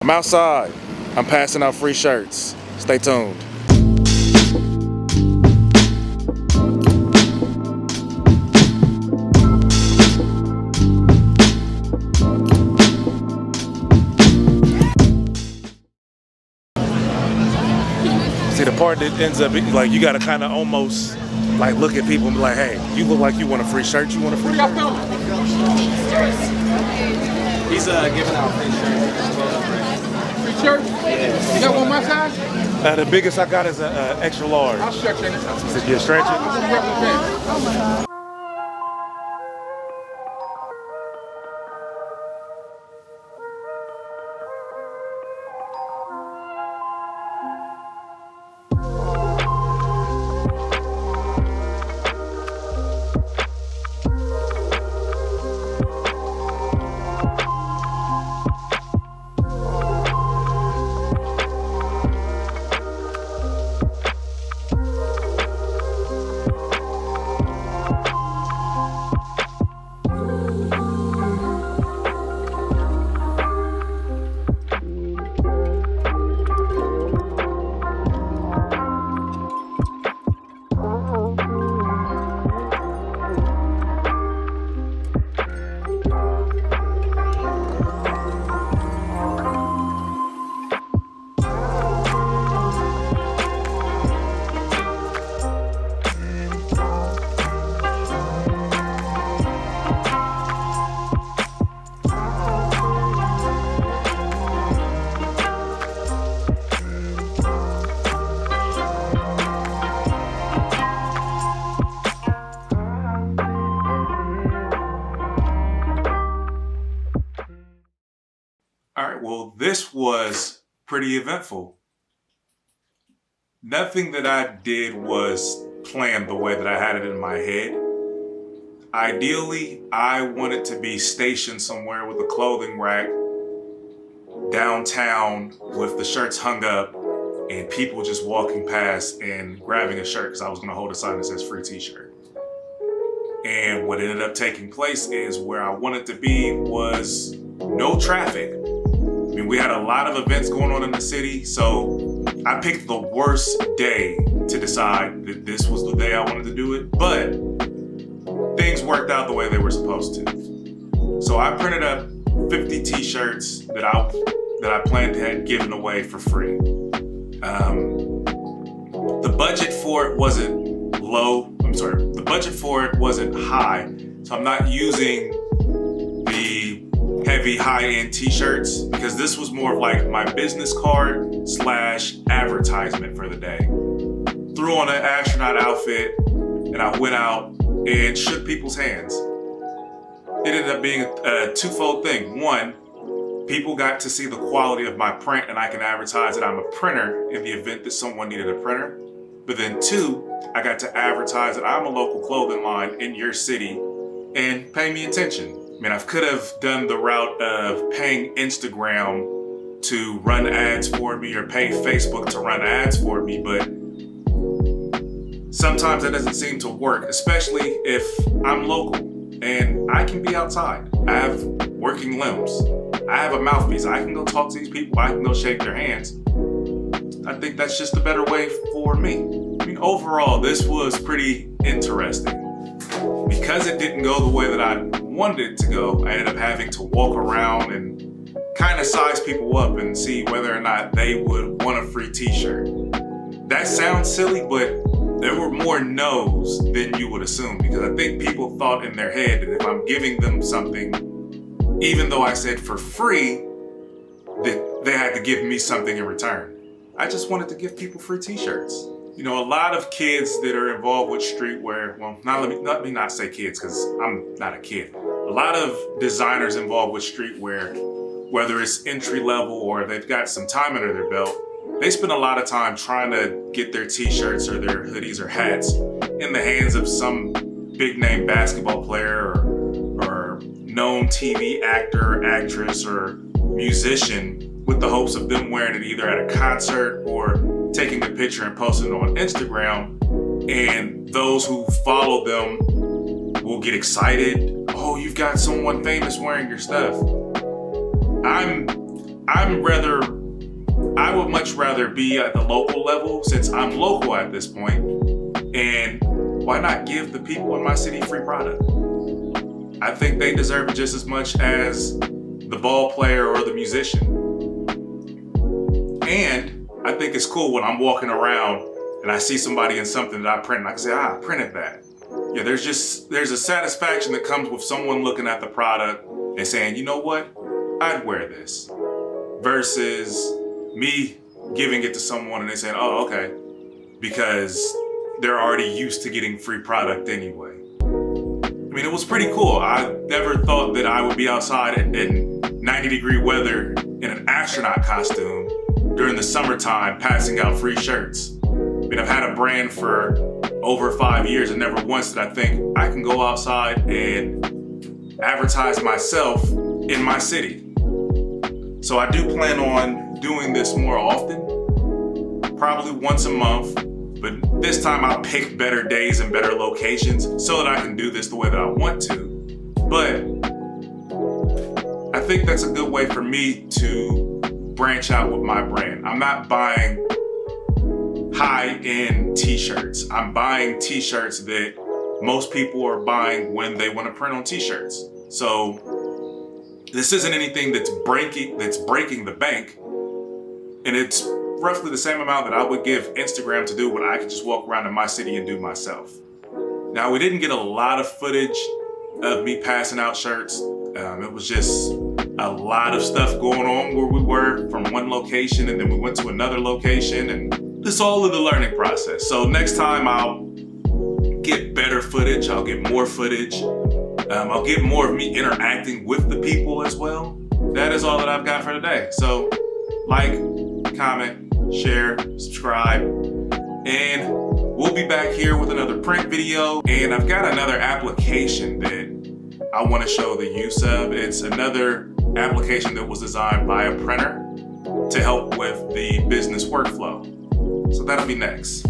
I'm outside. I'm passing out free shirts. Stay tuned. See, the part that ends up like you gotta kind of almost like look at people and be like, hey, you look like you want a free shirt. You want a free shirt? He's giving out free shirts. Free shirt? Yeah. You got one my size? The biggest I got is an extra large. I'll stretch it. Did you stretch it? Represent. All right, well, this was pretty eventful. Nothing that I did was planned the way that I had it in my head. Ideally, I wanted to be stationed somewhere with a clothing rack downtown with the shirts hung up and people just walking past and grabbing a shirt because I was going to hold a sign that says free t-shirt. And what ended up taking place is where I wanted to be was no traffic. I mean, we had a lot of events going on in the city, so I picked the worst day to decide that this was the day I wanted to do it, but things worked out the way they were supposed to. So I printed up 50 t-shirts that I planned to have given away for free. The budget for it wasn't the budget for it wasn't high, so I'm not using the heavy high-end t-shirts because this was more of like my business card / advertisement for the day. Threw on an astronaut outfit and I went out and shook people's hands. It ended up being a twofold thing. One, people got to see the quality of my print and I can advertise that I'm a printer in the event that someone needed a printer. But then two, I got to advertise that I'm a local clothing line in your city and pay me attention. I mean, I could have done the route of paying Instagram to run ads for me or pay Facebook to run ads for me, but sometimes that doesn't seem to work, especially if I'm local and I can be outside. I have working limbs. I have a mouthpiece. I can go talk to these people. I can go shake their hands. I think that's just a better way for me. I mean, overall, this was pretty interesting. Because it didn't go the way that I wanted it to go, I ended up having to walk around and kind of size people up and see whether or not they would want a free t-shirt. That sounds silly, but there were more no's than you would assume because I think people thought in their head that if I'm giving them something, even though I said for free, that they had to give me something in return. I just wanted to give people free t-shirts. You know, a lot of kids that are involved with streetwear, well, let me not say kids because I'm not a kid. A lot of designers involved with streetwear, whether it's entry level or they've got some time under their belt, they spend a lot of time trying to get their t-shirts or their hoodies or hats in the hands of some big name basketball player or known TV actor, actress, or musician with the hopes of them wearing it either at a concert or taking a picture and posting it on Instagram. And those who follow them will get excited. Oh, you've got someone famous wearing your stuff. I would much rather be at the local level since I'm local at this point. And why not give the people in my city free product? I think they deserve it just as much as the ball player or the musician. And I think it's cool when I'm walking around and I see somebody in something that I print and I can say, I printed that. Yeah, there's a satisfaction that comes with someone looking at the product and saying, you know what, I'd wear this. Versus me giving it to someone and they saying, oh, okay, because they're already used to getting free product anyway. I mean, it was pretty cool. I never thought that I would be outside in 90-degree weather in an astronaut costume during the summertime passing out free shirts. I mean, I've had a brand for over 5 years and never once did I think I can go outside and advertise myself in my city. So I do plan on doing this more often, probably once a month, but this time I'll pick better days and better locations so that I can do this the way that I want to. But I think that's a good way for me to branch out with my brand. I'm not buying high-end t-shirts. I'm buying t-shirts that most people are buying when they want to print on t-shirts. So this isn't anything that's breaking the bank, and it's roughly the same amount that I would give Instagram to do what I could just walk around in my city and do myself. Now, we didn't get a lot of footage of me passing out shirts. It was just a lot of stuff going on where we were from one location and then we went to another location, and it's all in the learning process. So next time I'll get better footage, I'll get more footage. I'll get more of me interacting with the people as well. That is all that I've got for today. So like, comment, share, subscribe, and we'll be back here with another print video. And I've got another application that I want to show the use of. It's another application that was designed by a printer to help with the business workflow. So that'll be next.